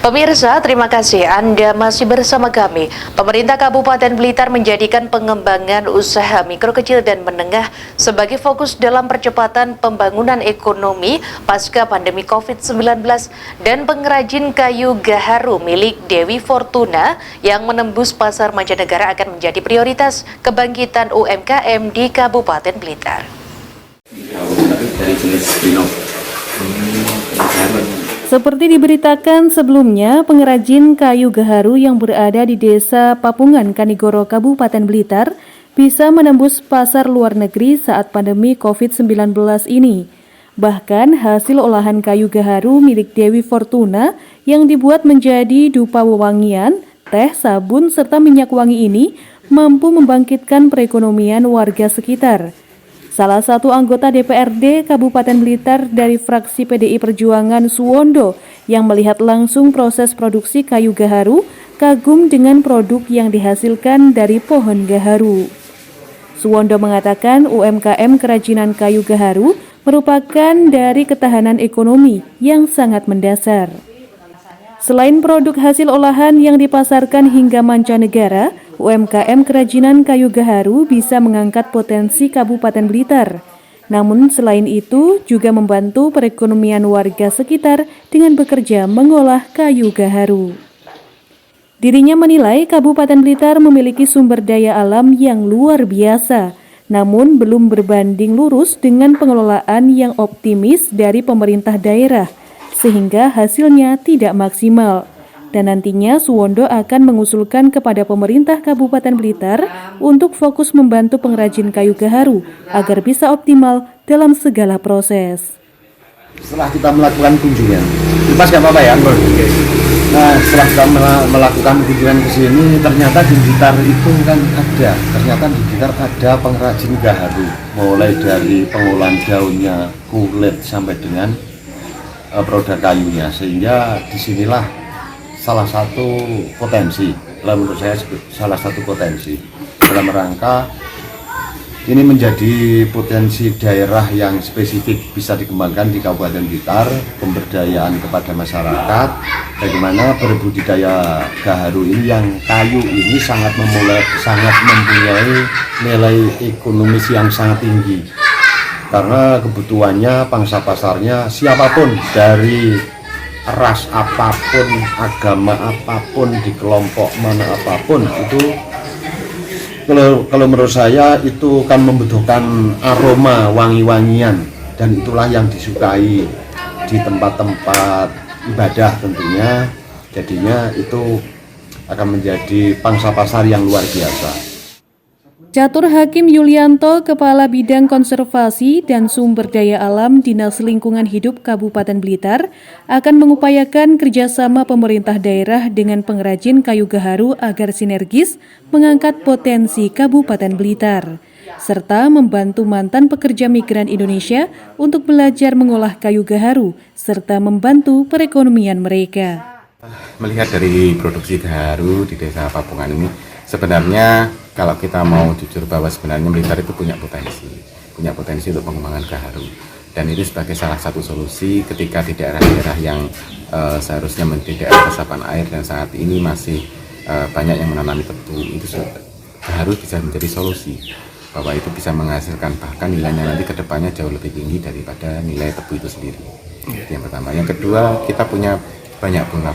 Pemirsa, terima kasih Anda masih bersama kami. Pemerintah Kabupaten Blitar menjadikan pengembangan usaha mikro, kecil, dan menengah sebagai fokus dalam percepatan pembangunan ekonomi pasca pandemi COVID-19 dan pengrajin kayu gaharu milik Dewi Fortuna yang menembus pasar mancanegara akan menjadi prioritas kebangkitan UMKM di Kabupaten Blitar. Seperti diberitakan sebelumnya, pengrajin kayu gaharu yang berada di Desa Papungan, Kanigoro, Kabupaten Blitar bisa menembus pasar luar negeri saat pandemi COVID-19 ini. Bahkan hasil olahan kayu gaharu milik Dewi Fortuna yang dibuat menjadi dupa wewangian, teh, sabun, serta minyak wangi ini mampu membangkitkan perekonomian warga sekitar. Salah satu anggota DPRD Kabupaten Blitar dari fraksi PDI Perjuangan, Suwondo, yang melihat langsung proses produksi kayu gaharu, kagum dengan produk yang dihasilkan dari pohon gaharu. Suwondo mengatakan UMKM kerajinan kayu gaharu merupakan dari ketahanan ekonomi yang sangat mendasar. Selain produk hasil olahan yang dipasarkan hingga mancanegara, UMKM kerajinan kayu gaharu bisa mengangkat potensi Kabupaten Blitar. Namun selain itu juga membantu perekonomian warga sekitar dengan bekerja mengolah kayu gaharu. Dirinya menilai Kabupaten Blitar memiliki sumber daya alam yang luar biasa, namun belum berbanding lurus dengan pengelolaan yang optimis dari pemerintah daerah, sehingga hasilnya tidak maksimal. Dan nantinya Suwondo akan mengusulkan kepada pemerintah Kabupaten Blitar untuk fokus membantu pengrajin kayu gaharu agar bisa optimal dalam segala proses. Setelah kita melakukan kunjungan, pas nggak apa-apa ya? Nah, setelah kita melakukan kunjungan ke sini, ternyata di Blitar itu kan ternyata di Blitar ada pengrajin gaharu, mulai dari pengolahan daunnya, kulit, sampai dengan produk kayunya, sehingga disinilah salah satu potensi, menurut saya salah satu potensi dalam rangka ini menjadi potensi daerah yang spesifik bisa dikembangkan di Kabupaten Blitar, pemberdayaan kepada masyarakat, bagaimana berbudidaya gaharu ini yang kayu ini sangat mempunyai nilai ekonomis yang sangat tinggi, karena kebutuhannya pangsa pasarnya siapapun dari ras apapun, agama apapun, di kelompok mana apapun, itu kalau menurut saya itu kan membutuhkan aroma wangi-wangian, dan itulah yang disukai di tempat-tempat ibadah tentunya. Jadinya itu akan menjadi pangsa pasar yang luar biasa. Catur Hakim Yulianto, Kepala Bidang Konservasi dan Sumber Daya Alam Dinas Lingkungan Hidup Kabupaten Blitar, akan mengupayakan kerjasama pemerintah daerah dengan pengrajin kayu gaharu agar sinergis mengangkat potensi Kabupaten Blitar, serta membantu mantan pekerja migran Indonesia untuk belajar mengolah kayu gaharu, serta membantu perekonomian mereka. Melihat dari produksi gaharu di Desa Papungan ini, sebenarnya kalau kita mau jujur bahwa sebenarnya Blitar itu punya potensi untuk pengembangan gaharu, dan itu sebagai salah satu solusi ketika di daerah-daerah yang seharusnya menjadi daerah resapan air dan saat ini masih banyak yang menanami tebu, itu gaharu bisa menjadi solusi bahwa itu bisa menghasilkan, bahkan nilainya nanti kedepannya jauh lebih tinggi daripada nilai tebu itu sendiri. Itu yang pertama. Yang kedua, kita punya banyak purna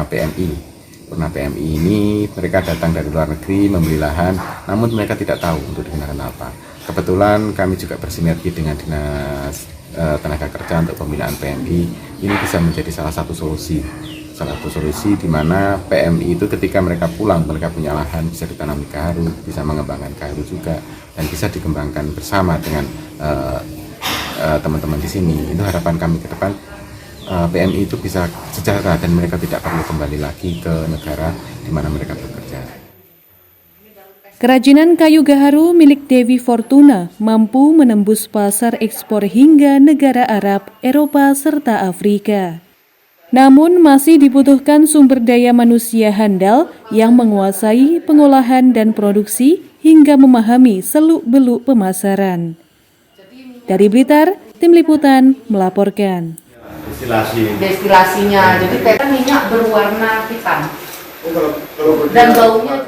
PMI. Purna PMI ini mereka datang dari luar negeri membeli lahan, namun mereka tidak tahu untuk digunakan apa. Kebetulan kami juga bersinergi dengan Dinas Tenaga Kerja untuk pembinaan PMI. Ini bisa menjadi salah satu solusi di mana PMI itu ketika mereka pulang, mereka punya lahan, bisa ditanami gaharu, bisa mengembangkan gaharu juga, dan bisa dikembangkan bersama dengan teman-teman di sini. Itu harapan kami ke depan. PMI itu bisa sejahtera dan mereka tidak perlu kembali lagi ke negara di mana mereka bekerja. Kerajinan kayu gaharu milik Dewi Fortuna mampu menembus pasar ekspor hingga negara Arab, Eropa, serta Afrika. Namun masih dibutuhkan sumber daya manusia handal yang menguasai pengolahan dan produksi hingga memahami seluk-beluk pemasaran. Dari Blitar, Tim Liputan melaporkan. destilasinya. Jadi teh minyak berwarna hitam dan baunya